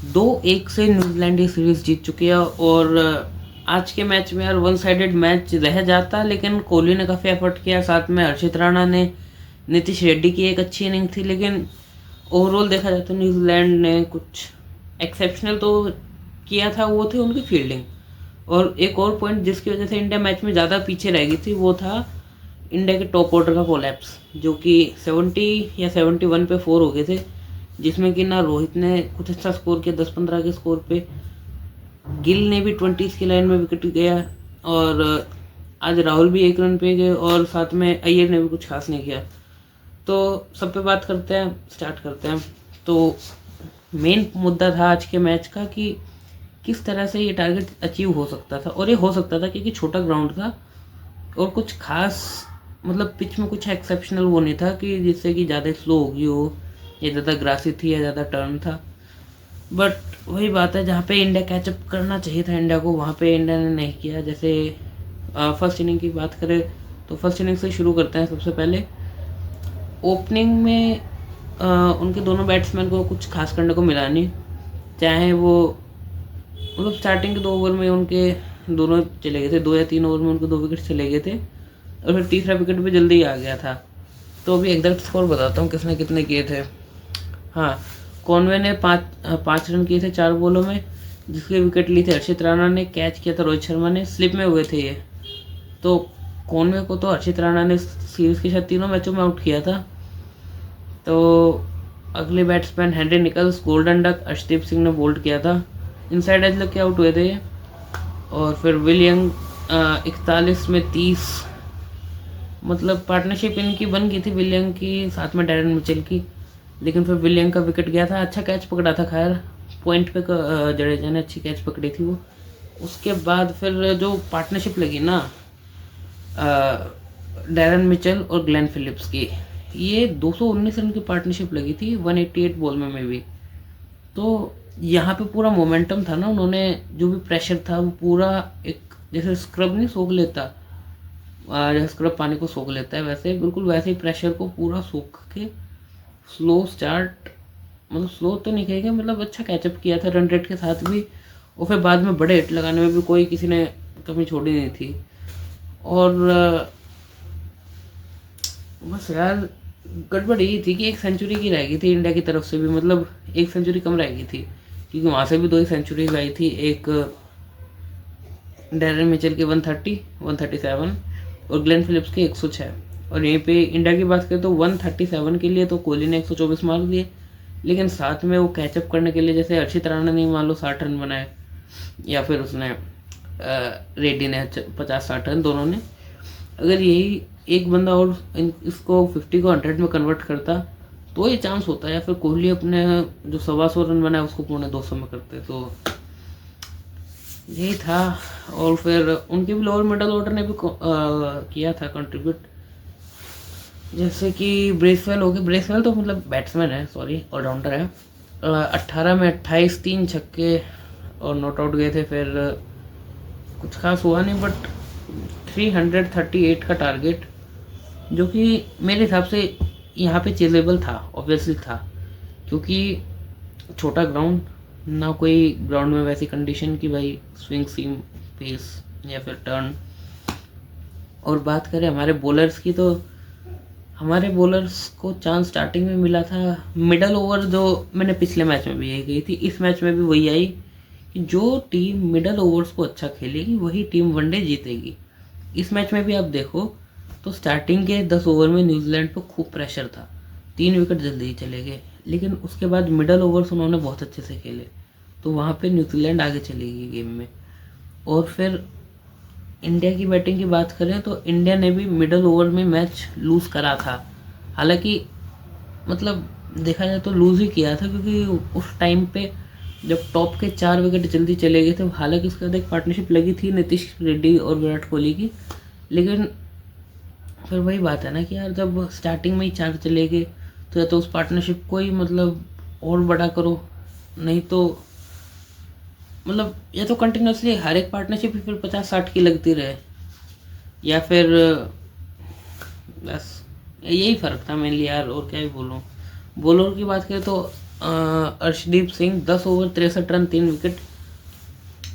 2-1 से न्यूजीलैंड ये सीरीज़ जीत चुकी है। और आज के मैच में यार वन साइडेड मैच रह जाता, लेकिन कोहली ने काफ़ी एफर्ट किया, साथ में हर्षित राणा ने, नीतीश रेड्डी की एक अच्छी इनिंग थी। लेकिन ओवरऑल देखा जाए तो न्यूजीलैंड ने कुछ एक्सेप्शनल तो किया था, वो थी उनकी फील्डिंग। और एक और पॉइंट जिसकी वजह से इंडिया मैच में ज़्यादा पीछे रह गई थी, वो था इंडिया के टॉप ऑर्डर का कोलैप्स, जो कि 70 या 71 पे 4 हो गए थे, जिसमें कि ना रोहित ने कुछ अच्छा स्कोर किया 10-15 के स्कोर पे, गिल ने भी 20 की लाइन में विकेट गया, और आज राहुल भी 1 रन पे गए, और साथ में अय्यर ने भी कुछ खास नहीं किया। तो सब पे बात करते हैं, स्टार्ट करते हैं। तो मेन मुद्दा था आज के मैच का कि किस तरह से ये टारगेट अचीव हो सकता था, और ये हो सकता था क्योंकि छोटा ग्राउंड था और कुछ खास मतलब पिच में कुछ एक्सेप्शनल वो नहीं था कि जिससे कि ज़्यादा स्लो होगी हो, या ज़्यादा ग्रासी थी, या ज़्यादा टर्न था। बट वही बात है, जहाँ पे इंडिया कैचअप करना चाहिए था इंडिया को, वहाँ पे इंडिया ने नहीं किया। जैसे फर्स्ट इनिंग की बात करें तो फर्स्ट इनिंग से शुरू करते हैं। सबसे पहले ओपनिंग में उनके दोनों बैट्समैन को कुछ खास करने को मिला नहीं, चाहे वो मतलब स्टार्टिंग के 2 ओवर में उनके दोनों चले गए थे, 2 या 3 ओवर में उनके 2 विकेट चले गए थे, और फिर तीसरा विकेट भी जल्दी ही आ गया था। तो अभी एग्जैक्ट स्कोर बताता हूँ किसने कितने किए थे। हाँ, कॉनवे ने 5 रन किए थे 4 बॉलों में, जिसके विकेट ली थे हर्षित राणा ने, कैच किया था रोहित शर्मा ने, स्लिप में हुए थे ये। तो कॉनवे को तो हर्षित राणा ने सीरीज़ के शायद तीनों मैचों में आउट किया था। तो अगले batsman Henry Nicholls, golden duck, Arshdeep Singh ने बोल्ड किया था, इनसाइड एज लग के आउट हुए थे। और फिर विलियम 41 में 30, मतलब पार्टनरशिप इनकी बन गई थी विलियम की साथ में डैरन मिचेल की, लेकिन फिर विलियम का विकेट गया था। अच्छा कैच पकड़ा था, खैर पॉइंट पे जडेजा ने अच्छी कैच पकड़ी थी वो। उसके बाद फिर जो पार्टनरशिप लगी ना डैरन मिचेल और ग्लेन फिलिप्स की, ये 219 रन की पार्टनरशिप लगी थी 188 बॉल में भी। तो यहाँ पे पूरा मोमेंटम था ना, उन्होंने जो भी प्रेशर था वो पूरा एक जैसे स्क्रब नहीं सोख लेता, जैसे स्क्रब पानी को सोख लेता है, वैसे बिल्कुल वैसे ही प्रेशर को पूरा सोख के स्लो स्टार्ट, मतलब स्लो तो नहीं कहेंगे, मतलब अच्छा कैचअप किया था रन रेट के साथ भी। और फिर बाद में बड़े हिट लगाने में भी कोई किसी ने कमी छोड़ी नहीं थी। और बस यार गड़बड़ यही थी कि एक सेंचुरी की रह गई थी इंडिया की तरफ से भी, मतलब एक सेंचुरी कम रह गई थी, क्योंकि वहाँ से भी 2 ही सेंचुरीज आई थी, एक डैरन मिचेल के 130, 137, और ग्लेन फिलिप्स के 106। और यहीं पे इंडिया की बात करें तो 137 के लिए तो कोहली ने 124 मार दिए, लेकिन साथ में वो कैचअप करने के लिए जैसे हर्षित राणा ने मान लो 60 रन बनाए, या फिर उसने रेड्डी ने 50-60 रन, दोनों ने। अगर यही एक बंदा और इसको 50 को 100 में कन्वर्ट करता तो ये चांस होता है, या फिर कोहली अपने जो 125 रन बनाए उसको पौने 200 में करते। तो यही था। और फिर उनके भी लोअर मिडल ऑर्डर ने भी किया था कंट्रीब्यूट, जैसे कि ब्रेसवेल हो गए, ब्रेसवेल तो मतलब बैट्समैन है, सॉरी ऑलराउंडर है। 18 में 28, 3 छक्के और नॉट आउट गए थे। फिर कुछ खास हुआ नहीं, बट 338 का टारगेट, जो कि मेरे हिसाब से यहाँ पे चेजेबल था, ऑब्वियसली था, क्योंकि छोटा ग्राउंड, ना कोई ग्राउंड में वैसी कंडीशन की भाई स्विंग सीम पेस या फिर टर्न। और बात करें हमारे बॉलर्स की, तो हमारे बॉलर्स को चांस स्टार्टिंग में मिला था मिडल ओवर, जो मैंने पिछले मैच में भी यही कही थी, इस मैच में भी वही आई कि जो टीम मिडल ओवर्स को अच्छा खेलेगी वही टीम वनडे जीतेगी। इस मैच में भी आप देखो तो स्टार्टिंग के 10 ओवर में न्यूजीलैंड पर खूब प्रेशर था, 3 विकेट जल्दी ही चले गए, लेकिन उसके बाद मिडल ओवर्स उन्होंने बहुत अच्छे से खेले, तो वहाँ पे न्यूजीलैंड आगे चली गई गेम में। और फिर इंडिया की बैटिंग की बात करें तो इंडिया ने भी मिडल ओवर में मैच लूज़ करा था, हालांकि मतलब देखा जाए तो लूज़ ही किया था, क्योंकि उस टाइम पे जब टॉप के 4 विकेट जल्दी चले गए थे, हालांकि उसके बाद एक पार्टनरशिप लगी थी नीतीश रेड्डी और विराट कोहली की, लेकिन फिर वही बात है ना कि यार जब स्टार्टिंग में ही 4 चले गए तो या तो उस पार्टनरशिप को ही मतलब और बड़ा करो, नहीं तो मतलब या तो कंटिन्यूसली हर एक पार्टनरशिप फिर 50-60 की लगती रहे, या फिर बस यही फ़र्क था मेनली यार, और क्या ही बोलूँ। बॉलर की बात करें तो Arshdeep Singh 10 over 63 run 3 wicket,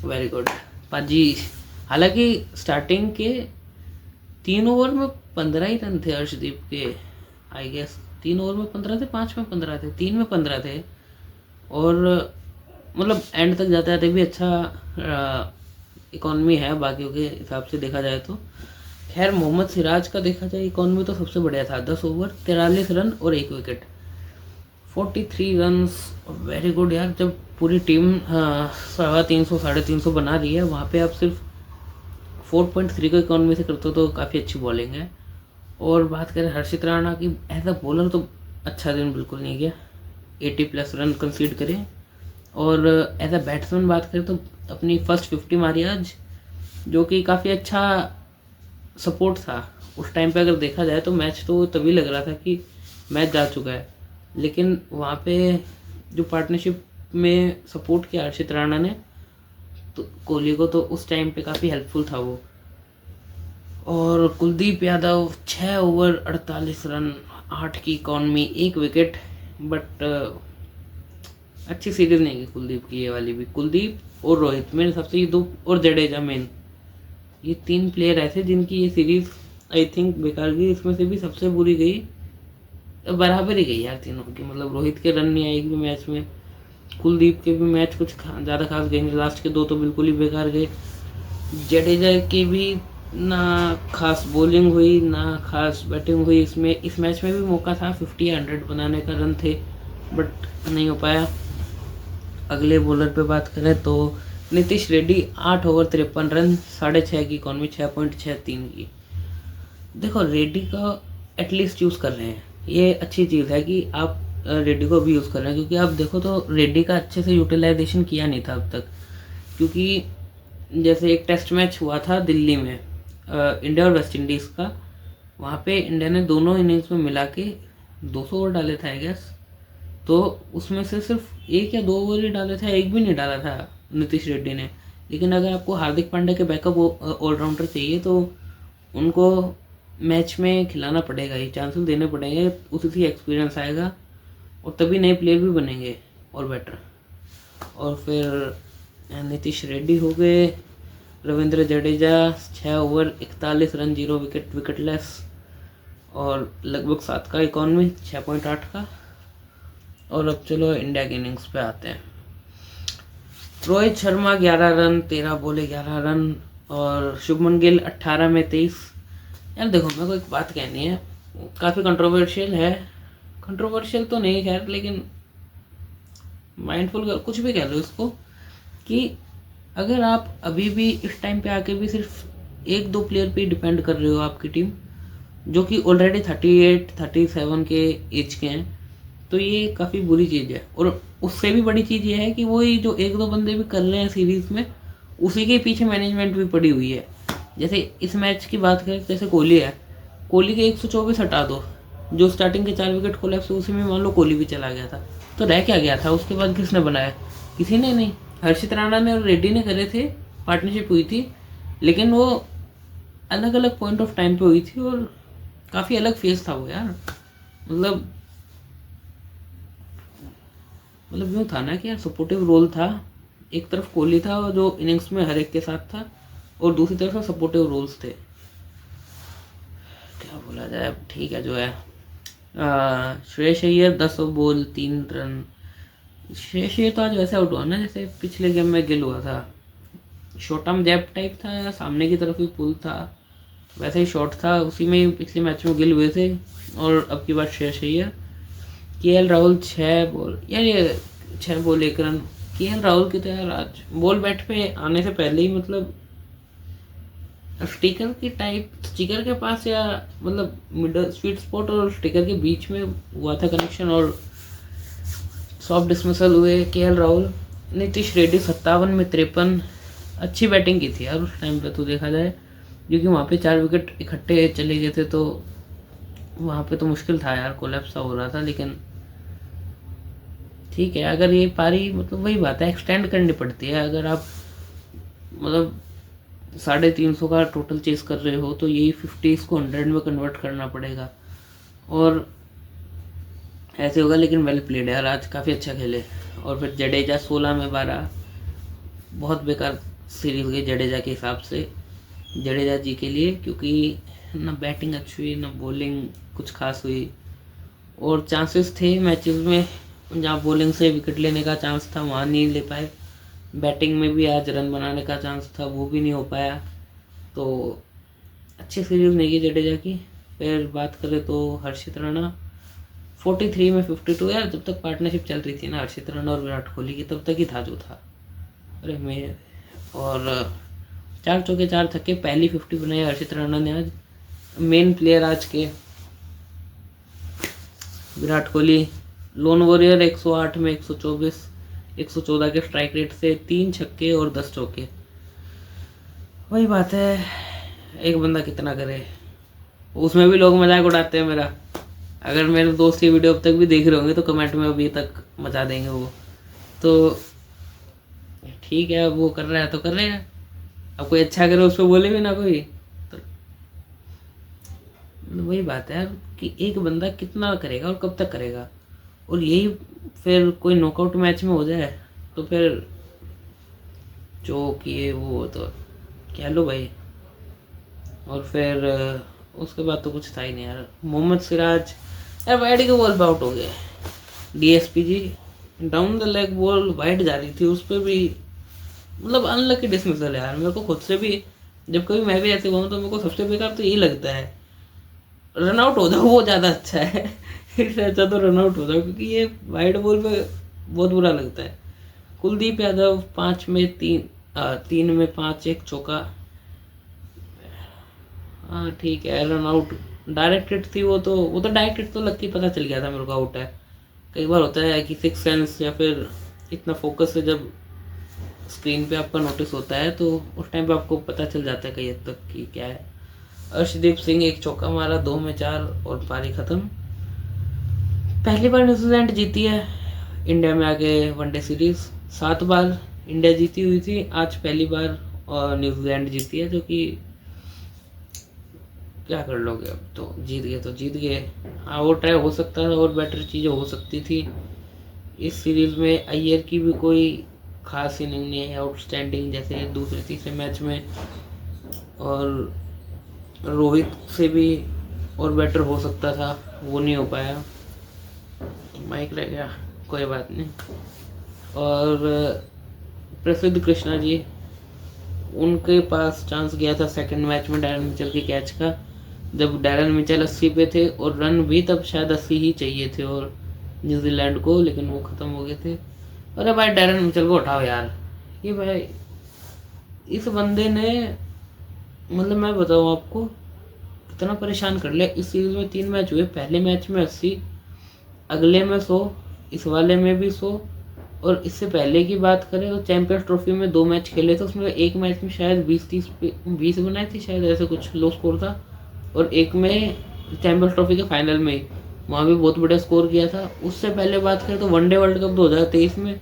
very good पाजी। हालांकि स्टार्टिंग के 3 ओवर में 15 ही रन थे अर्शदीप के, आई गेस 3 ओवर में 15 थे, 5 में 15 थे, 3 में 15 थे, और मतलब एंड तक जाते जाते भी अच्छा इकॉनमी है बाकियों के हिसाब से देखा जाए तो। खैर मोहम्मद सिराज का देखा जाए इकॉनमी तो सबसे बढ़िया था, 10 ओवर 43 रन और 1 विकेट, 43 रन्स, वेरी गुड यार। जब पूरी टीम 350 350 बना रही है, वहाँ पे आप सिर्फ 4.3 को इकॉनमी से करते हो तो काफ़ी अच्छी बॉलिंग है। और बात करें हर्षित राणा की, एज अ बॉलर तो अच्छा दिन बिल्कुल नहीं गया, 80+ रन कंसीड करें। और एज अ बैट्समैन बात करें तो अपनी फर्स्ट 50 मारी आज, जो कि काफ़ी अच्छा सपोर्ट था उस टाइम पे। अगर देखा जाए तो मैच तो तभी लग रहा था कि मैच जा चुका है, लेकिन वहाँ पे जो पार्टनरशिप में सपोर्ट किया हर्षित राणा ने तो कोहली को, तो उस टाइम पे काफ़ी हेल्पफुल था वो। और कुलदीप यादव 6 ओवर 48 रन 8 की इकॉनमी 1 विकेट, बट अच्छी सीरीज नहीं की कुलदीप की ये वाली भी। कुलदीप और रोहित मेरे हिसाब से ये दो, और जडेजा मेन, ये 3 प्लेयर ऐसे जिनकी ये सीरीज आई थिंक बेकार गई। इसमें से भी सबसे बुरी गई, बराबर ही गई यार तीनों की, मतलब रोहित के रन नहीं आए एक भी मैच में, कुलदीप के भी मैच कुछ ज़्यादा खास गए नहीं, लास्ट के 2 तो बिल्कुल ही बेकार गए। जडेजा के भी ना खास बॉलिंग हुई ना खास बैटिंग हुई। इस मैच में भी मौका था 50 या 100 बनाने का, रन थे बट नहीं हो पाया। अगले बॉलर पे बात करें तो नीतीश रेड्डी 8 ओवर 53 रन 6.5 की इकॉनमी 6.63 की। देखो रेड्डी का एटलीस्ट यूज़ कर रहे हैं, ये अच्छी चीज़ है कि आप रेड्डी को भी यूज़ कर रहे हैं, क्योंकि आप देखो तो रेड्डी का अच्छे से यूटिलाइजेशन किया नहीं था अब तक। क्योंकि जैसे एक टेस्ट मैच हुआ था दिल्ली में इंडिया और वेस्ट इंडीज़ का, वहाँ पे इंडिया ने दोनों इनिंग्स में मिला के 200 ओवर डाले थे आई गेस, तो उसमें से सिर्फ 1 या 2 ओवर ही डाले थे, एक भी नहीं डाला था नीतीश रेड्डी ने। लेकिन अगर आपको हार्दिक पांड्या के बैकअप ऑलराउंडर चाहिए तो उनको मैच में खिलाना पड़ेगा, ये चांसेस देने पड़ेंगे, उसी से एक्सपीरियंस आएगा और तभी नए प्लेयर भी बनेंगे और बेटर। और फिर नीतीश रेड्डी हो गए, Ravindra Jadeja 6 over 41 run 0 wicket, wicketless, और लगभग 7 का इकॉनमी 6.8 का। और अब चलो इंडिया की इनिंग्स पे आते हैं। रोहित शर्मा 11 रन 13 बोले 11 रन, और शुभमन गिल 18 में 23। यार देखो मेरे को एक बात कहनी है, काफ़ी कंट्रोवर्शियल है, कंट्रोवर्शियल तो नहीं खैर, लेकिन माइंडफुल कुछ भी कह लो इसको, कि अगर आप अभी भी इस टाइम पे आके भी सिर्फ 1-2 प्लेयर पे डिपेंड कर रहे हो आपकी टीम, जो कि ऑलरेडी 38-37 के एज के हैं, तो ये काफ़ी बुरी चीज़ है। और उससे भी बड़ी चीज़ ये है कि वही जो 1-2 बंदे भी कर रहे हैं सीरीज़ में, उसी के पीछे मैनेजमेंट भी पड़ी हुई है। जैसे इस मैच की बात करें, जैसे कोहली है, कोहली के 124 हटा दो, जो स्टार्टिंग के 4 विकेट कोलैप्स, उसी में मान लो कोहली भी चला गया था, तो रह क्या गया था? उसके बाद किसने बनाया? किसी ने नहीं। हर्षित राणा ने और रेड्डी ने करे थे, पार्टनरशिप हुई थी, लेकिन वो अलग अलग पॉइंट ऑफ टाइम पे हुई थी और काफ़ी अलग फेस था वो यार। मतलब यूँ था ना कि यार सपोर्टिव रोल था, एक तरफ कोहली था जो इनिंग्स में हर एक के साथ था, और दूसरी तरफ सपोर्टिव रोल्स थे। क्या बोला जाए, ठीक है जो है। Shreyas Iyer 10 ball 3 run. श्रेयस अय्यर तो आज वैसे आउट हुआ ना जैसे पिछले गेम में गिल हुआ था, शॉर्ट आर्म जैब टाइप था या सामने की तरफ ही पुल था, वैसे ही शॉट था, उसी में ही पिछले मैच में गिल हुए थे। और अब की बात श्रेयस अय्यर, केएल राहुल 6 बॉल, यार ये 6 बॉल 1 रन। केएल राहुल की तो यार आज बॉल बैट पे आने से पहले ही मतलब स्टिकर की टाइप, स्टिकर के पास या मतलब मिडल स्वीट स्पॉट और स्टिकर के बीच में हुआ था कनेक्शन, और सॉफ्ट डिसमिसल हुए केएल राहुल। नीतीश रेड्डी 57 में 53, अच्छी बैटिंग की थी यार उस टाइम पे तो देखा जाए, क्योंकि वहाँ पे 4 विकेट इकट्ठे चले गए थे, तो वहाँ पे तो मुश्किल था यार, कोलैप्स हो रहा था। लेकिन ठीक है, अगर ये पारी मतलब वही बात है, एक्सटेंड करनी पड़ती है। अगर आप मतलब 350 का टोटल चेस कर रहे हो तो यही 50 को 100 में कन्वर्ट करना पड़ेगा। और ऐसे होगा, लेकिन वेल प्लेड यार, आज काफ़ी अच्छा खेले। और फिर जडेजा 16 में 12, बहुत बेकार सीरीज गई जडेजा के हिसाब से, जडेजा जी के लिए, क्योंकि ना बैटिंग अच्छी हुई ना बॉलिंग कुछ खास हुई। और चांसेस थे मैचेस में जहाँ बॉलिंग से विकेट लेने का चांस था वहाँ नहीं ले पाए, बैटिंग में भी आज रन बनाने का चांस था वो भी नहीं हो पाया। तो अच्छी सीरीज नहीं की जडेजा की। फिर बात करें तो हर्षित राणा 43 में 52, यार जब तक पार्टनरशिप चल रही थी ना हर्षित राणा और विराट कोहली की, तब तक ही था जो था। अरे मैं और 4 चौके 4 छक्के, पहली 50 बनाई हर्षित राणा ने आज। मेन प्लेयर आज के विराट कोहली, लोन वॉरियर 108 में 124, 114 के स्ट्राइक रेट से 3 छक्के और 10 चौके। वही बात है, एक बंदा कितना करे। उसमें भी लोग मजाक उड़ाते हैं मेरा। अगर मेरे दोस्त की वीडियो अब तक भी देख रहे होंगे तो कमेंट में अभी तक मचा देंगे वो। तो ठीक है, वो कर रहा है तो कर रहे हैं, अब कोई अच्छा करे उस पर बोले भी ना कोई। तो वही बात है यार कि एक बंदा कितना करेगा और कब तक करेगा। और यही फिर कोई नॉकआउट मैच में हो जाए तो फिर जो किए वो तो कह लो भाई। और फिर उसके बाद तो कुछ था ही नहीं यार। मोहम्मद सिराज यार वाइड के बॉल पे आउट हो गए। DSP ji down the leg ball wide जा रही थी, उस पर भी मतलब अनलकी डिसमिसल यार। मेरे को खुद से भी जब कभी मैं भी ऐसे हुआ तो मेरे को सबसे बेकार तो यही लगता है, रन आउट हो जाओ वो ज़्यादा अच्छा है। इससे अच्छा तो रन आउट हो जाओ, क्योंकि ये वाइड बॉल पे बहुत बुरा लगता है। कुलदीप यादव 5 में 3 में 5, एक चौका। हाँ ठीक है, रन आउट डायरेक्टेड थी वो तो डायरेक्टेड तो लगती पता चल गया था मेरे को आउट है। कई बार होता है कि सिक्स सेंस या फिर इतना फोकस से जब स्क्रीन पे आपका नोटिस होता है तो उस टाइम पे आपको पता चल जाता है कई हद तक कि क्या है। अर्शदीप सिंह एक चौका मारा, 2 में 4 और पारी खत्म। पहली बार न्यूजीलैंड जीती है इंडिया में आके वनडे सीरीज। 7 बार इंडिया जीती हुई थी, आज पहली बार और न्यूजीलैंड जीती है, जो कि क्या कर लोगे, अब तो जीत गए तो जीत गए। हाँ और ट्राई हो सकता था और बेटर चीज़ें हो सकती थी इस सीरीज़ में। अय्यर की भी कोई खास इनिंग नहीं है आउटस्टैंडिंग जैसे दूसरे तीसरे मैच में, और रोहित से भी और बेटर हो सकता था, वो नहीं हो पाया। माइक रह गया, कोई बात नहीं। और प्रसिद्ध कृष्णा जी, उनके पास चांस गया था सेकंड मैच में डैरन मिचेल के कैच का, जब डैरन मिचेल 80 पे थे और रन भी तब शायद 80 ही चाहिए थे और न्यूजीलैंड को, लेकिन वो ख़त्म हो गए थे। अरे भाई डैरन मिचेल को उठाओ यार, ये भाई इस बंदे ने मतलब मैं बताऊँ आपको कितना परेशान कर लिया। इस सीरीज में 3 मैच हुए, पहले मैच में 80, अगले में 100, इस वाले में भी 100। और इससे पहले की बात करें तो चैंपियंस ट्रॉफी में 2 मैच खेले थे, उसमें एक मैच में शायद 20 बनाए थे शायद, ऐसे कुछ लो स्कोर था। और एक में चैंपियंस ट्रॉफी के फाइनल में वहाँ भी बहुत बढ़िया स्कोर किया था। उससे पहले बात करें तो वनडे वर्ल्ड कप 2023 में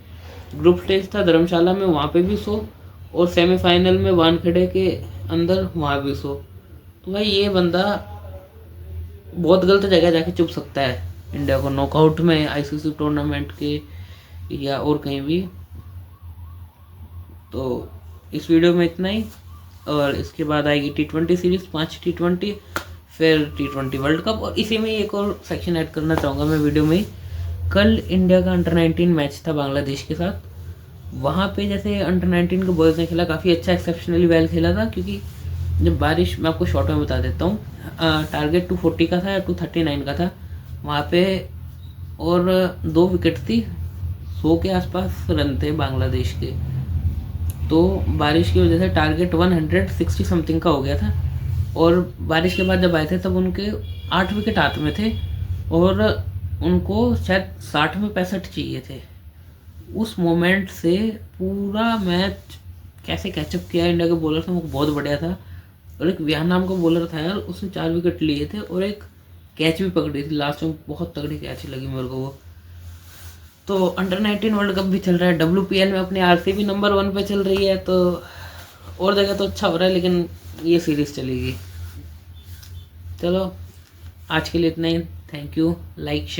ग्रुप स्टेज था धर्मशाला में, वहाँ पे भी 100, और सेमीफाइनल में वानखेड़े के अंदर वहाँ भी 100। तो भाई ये बंदा बहुत गलत जगह जाके चुप सकता है इंडिया को नॉकआउट में, आईसीसी टूर्नामेंट के या और कहीं भी। तो इस वीडियो में इतना ही, और इसके बाद आएगी T20 सीरीज, 5 T20, फिर T20 वर्ल्ड कप। और इसी में एक और सेक्शन ऐड करना चाहूँगा मैं वीडियो में। कल इंडिया का अंडर 19 मैच था बांग्लादेश के साथ, वहाँ पे जैसे अंडर 19 के बॉयज़ ने खेला काफ़ी अच्छा, एक्सेप्शनली वेल खेला था, क्योंकि जब बारिश, मैं आपको शॉर्ट में बता देता हूँ, टारगेट 240 का था या 239 का था वहाँ पे, और 2 विकेट थी, 100 के आसपास रन थे बांग्लादेश के। तो बारिश की वजह से टारगेट 160 समथिंग का हो गया था, और बारिश के बाद जब आए थे तब उनके 8 विकेट हाथ में थे और उनको शायद 60 में 65 चाहिए थे। उस मोमेंट से पूरा मैच कैसे कैचअप किया इंडिया के बॉलर से, वो बहुत बढ़िया था। और एक विहान नाम का बॉलर था यार, उसने 4 विकेट लिए थे और एक कैच भी पकड़ी थी लास्ट में, बहुत तगड़ी कैच लगी मेरे को वो। तो अंडर 19 वर्ल्ड कप भी चल रहा है, WPL में अपने आरसीबी नंबर 1 पे चल रही है, तो और जगह तो अच्छा हो रहा है, लेकिन ये सीरीज़ चलेगी। चलो आज के लिए इतना ही, थैंक यू, लाइक शेयर।